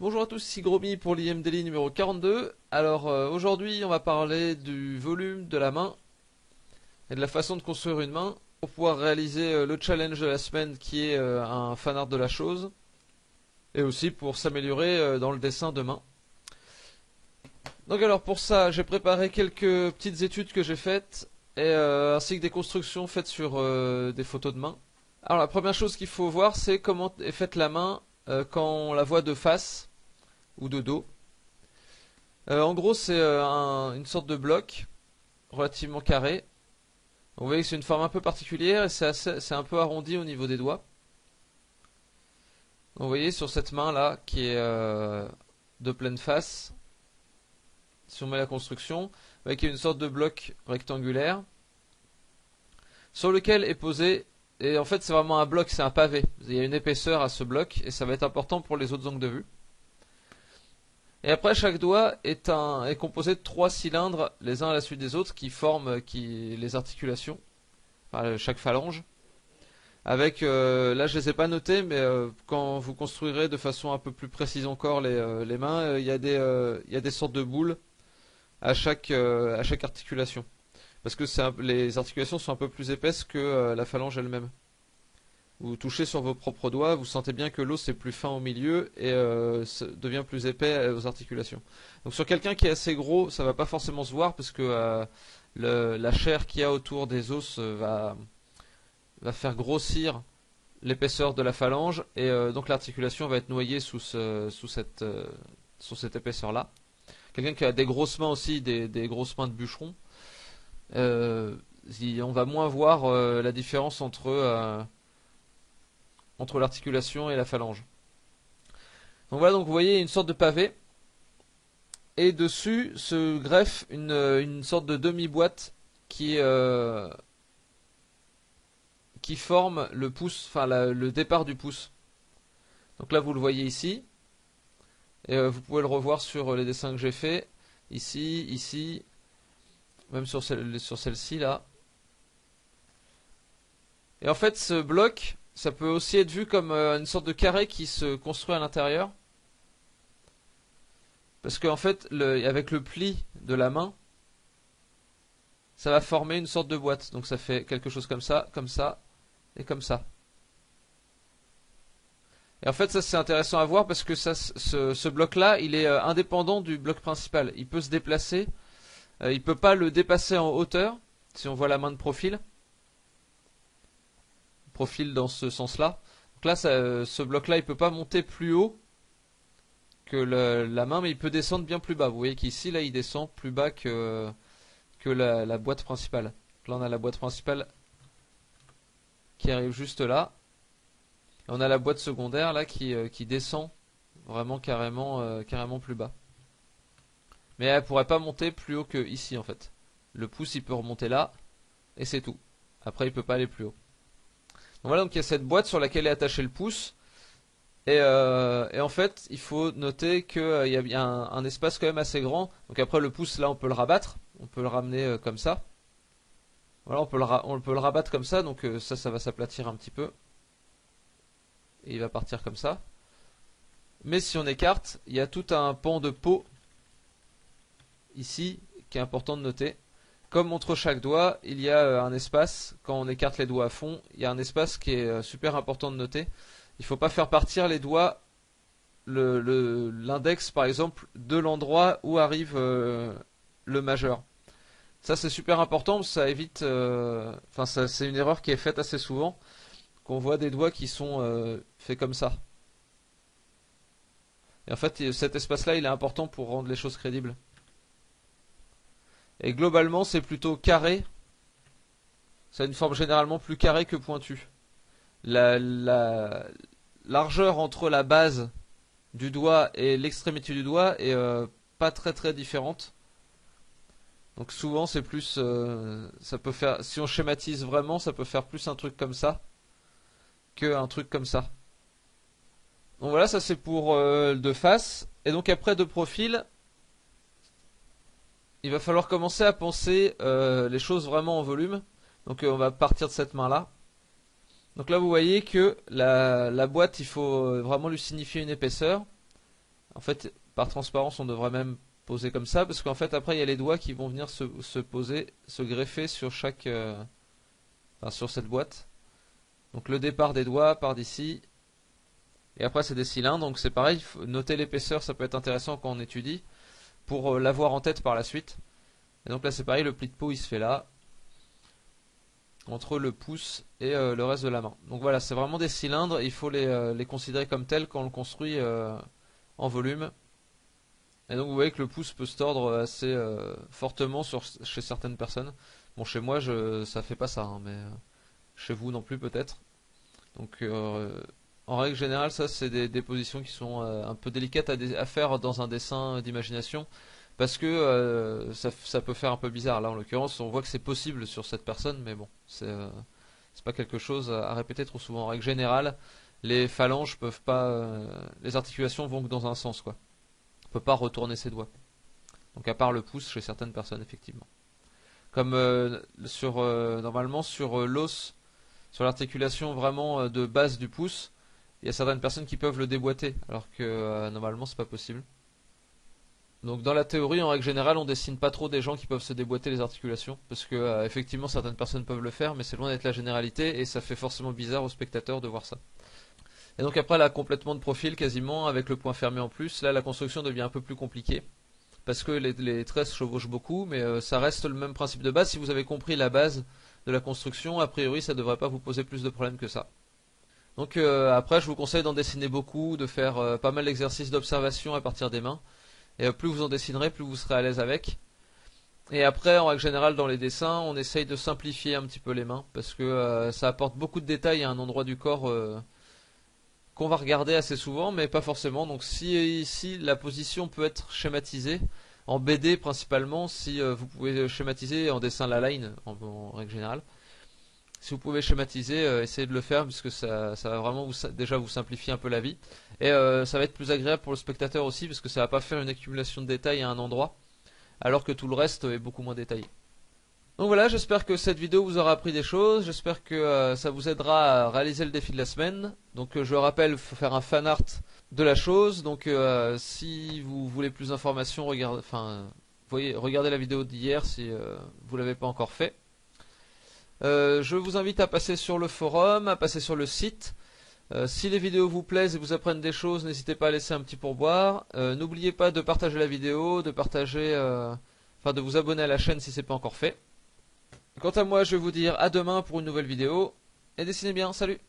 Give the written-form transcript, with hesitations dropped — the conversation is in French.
Bonjour à tous, ici Gromy pour l'IM Daily numéro 42. Alors aujourd'hui on va parler du volume de la main et de la façon de construire une main pour pouvoir réaliser le challenge de la semaine qui est un fanart de la chose et aussi pour s'améliorer dans le dessin de main. Donc alors pour ça j'ai préparé quelques petites études que j'ai faites et ainsi que des constructions faites sur des photos de main. Alors la première chose qu'il faut voir c'est comment est faite la main quand on la voit de face ou de dos. En gros, c'est une sorte de bloc relativement carré. Vous voyez que c'est une forme un peu particulière et c'est un peu arrondi au niveau des doigts. Donc, vous voyez sur cette main là qui est de pleine face, si on met la construction, vous voyez qu'il y a une sorte de bloc rectangulaire sur lequel est posé, et en fait c'est vraiment un bloc, c'est un pavé. Il y a une épaisseur à ce bloc et ça va être important pour les autres angles de vue. Et après, chaque doigt est composé de 3 cylindres, les uns à la suite des autres, qui forment les articulations, enfin, chaque phalange. Avec, là je les ai pas notés, mais quand vous construirez de façon un peu plus précise encore les mains, il y a des sortes de boules à chaque articulation. Parce que les articulations sont un peu plus épaisses que la phalange elle-même. Vous touchez sur vos propres doigts, vous sentez bien que l'os est plus fin au milieu et devient plus épais aux articulations. Donc sur quelqu'un qui est assez gros, ça va pas forcément se voir parce que la chair qu'il y a autour des os va faire grossir l'épaisseur de la phalange et donc l'articulation va être noyée sous cette épaisseur-là. Quelqu'un qui a des grosses mains aussi, des grosses mains de bûcheron, on va moins voir la différence entre l'articulation et la phalange. Donc voilà, donc vous voyez une sorte de pavé et dessus se greffe une sorte de demi-boîte qui forme le pouce, enfin le départ du pouce. Donc là vous le voyez ici et vous pouvez le revoir sur les dessins que j'ai fait ici, même sur celle-ci là. Et en fait ce bloc, ça peut aussi être vu comme une sorte de carré qui se construit à l'intérieur. Parce qu'en fait, avec le pli de la main, ça va former une sorte de boîte. Donc ça fait quelque chose comme ça et comme ça. Et en fait, ça c'est intéressant à voir parce que ce bloc-là, il est indépendant du bloc principal. Il peut se déplacer. Il ne peut pas le dépasser en hauteur, si on voit la main de profil. Profil dans ce sens-là. Donc là, ce bloc-là, il peut pas monter plus haut que la main, mais il peut descendre bien plus bas. Vous voyez qu'ici, là, il descend plus bas que la boîte principale. Donc là, on a la boîte principale qui arrive juste là. Et on a la boîte secondaire là qui descend vraiment carrément plus bas. Mais elle pourrait pas monter plus haut que ici en fait. Le pouce, il peut remonter là et c'est tout. Après, il peut pas aller plus haut. Donc voilà, donc il y a cette boîte sur laquelle est attaché le pouce. Et en fait, il faut noter qu'il y a bien un espace quand même assez grand. Donc après, le pouce, là, on peut le rabattre. On peut le ramener comme ça. Voilà, on peut le rabattre comme ça. Donc ça va s'aplatir un petit peu. Et il va partir comme ça. Mais si on écarte, il y a tout un pan de peau ici qui est important de noter. Comme entre chaque doigt, il y a un espace, quand on écarte les doigts à fond, il y a un espace qui est super important de noter. Il ne faut pas faire partir les doigts, l'index par exemple, de l'endroit où arrive le majeur. Ça c'est super important, ça évite, c'est une erreur qui est faite assez souvent, qu'on voit des doigts qui sont faits comme ça. Et en fait cet espace là il est important pour rendre les choses crédibles. Et globalement, c'est plutôt carré. Ça a une forme généralement plus carrée que pointue. La largeur entre la base du doigt et l'extrémité du doigt est pas très différente. Donc souvent, c'est plus, ça peut faire, si on schématise vraiment, ça peut faire plus un truc comme ça que un truc comme ça. Donc voilà, ça c'est pour de face. Et donc après de profil, il va falloir commencer à penser les choses vraiment en volume. Donc on va partir de cette main là. Donc là vous voyez que la boîte, il faut vraiment lui signifier une épaisseur. En fait, par transparence, on devrait même poser comme ça, parce qu'en fait, après, il y a les doigts qui vont venir se poser, se greffer sur chaque, enfin, sur cette boîte. Donc le départ des doigts part d'ici, et après c'est des cylindres, donc c'est pareil, noter l'épaisseur, ça peut être intéressant quand on étudie, pour l'avoir en tête par la suite. Et donc là c'est pareil, le pli de peau il se fait là, entre le pouce et le reste de la main. Donc voilà, c'est vraiment des cylindres, il faut les considérer comme tels quand on le construit en volume. Et donc vous voyez que le pouce peut se tordre assez fortement chez certaines personnes. Bon, chez moi, ça fait pas ça, hein, mais chez vous non plus peut-être. Donc en règle générale, ça c'est des positions qui sont un peu délicates à faire dans un dessin d'imagination. Parce que ça peut faire un peu bizarre. Là en l'occurrence, on voit que c'est possible sur cette personne, mais bon, c'est pas quelque chose à répéter trop souvent. En règle générale, les phalanges peuvent pas, les articulations vont que dans un sens, quoi. On peut pas retourner ses doigts. Donc à part le pouce chez certaines personnes, effectivement. Comme normalement sur l'os, sur l'articulation vraiment de base du pouce, il y a certaines personnes qui peuvent le déboîter, alors que normalement c'est pas possible. Donc dans la théorie, en règle générale, on dessine pas trop des gens qui peuvent se déboîter les articulations, parce que effectivement certaines personnes peuvent le faire, mais c'est loin d'être la généralité, et ça fait forcément bizarre aux spectateurs de voir ça. Et donc après là, complètement de profil quasiment, avec le point fermé en plus, là la construction devient un peu plus compliquée, parce que les traits se chevauchent beaucoup, mais ça reste le même principe de base. Si vous avez compris la base de la construction, a priori ça devrait pas vous poser plus de problèmes que ça. Donc après, je vous conseille d'en dessiner beaucoup, de faire pas mal d'exercices d'observation à partir des mains. Et plus vous en dessinerez, plus vous serez à l'aise avec. Et après, en règle générale, dans les dessins, on essaye de simplifier un petit peu les mains, parce que ça apporte beaucoup de détails à un endroit du corps qu'on va regarder assez souvent, mais pas forcément. Donc si ici la position peut être schématisée, en BD principalement, si vous pouvez schématiser en dessin la line, en règle générale, si vous pouvez schématiser, essayez de le faire, puisque ça va vraiment déjà vous simplifier un peu la vie. Et ça va être plus agréable pour le spectateur aussi, parce que ça va pas faire une accumulation de détails à un endroit, alors que tout le reste est beaucoup moins détaillé. Donc voilà, j'espère que cette vidéo vous aura appris des choses, j'espère que ça vous aidera à réaliser le défi de la semaine. Donc je rappelle, il faut faire un fan art de la chose, donc si vous voulez plus d'informations, regardez la vidéo d'hier si vous l'avez pas encore fait. Je vous invite à passer sur le forum, à passer sur le site. Si les vidéos vous plaisent et vous apprennent des choses, n'hésitez pas à laisser un petit pourboire. N'oubliez pas de partager la vidéo, de vous abonner à la chaîne si ce n'est pas encore fait. Quant à moi, je vais vous dire à demain pour une nouvelle vidéo. Et dessinez bien, salut!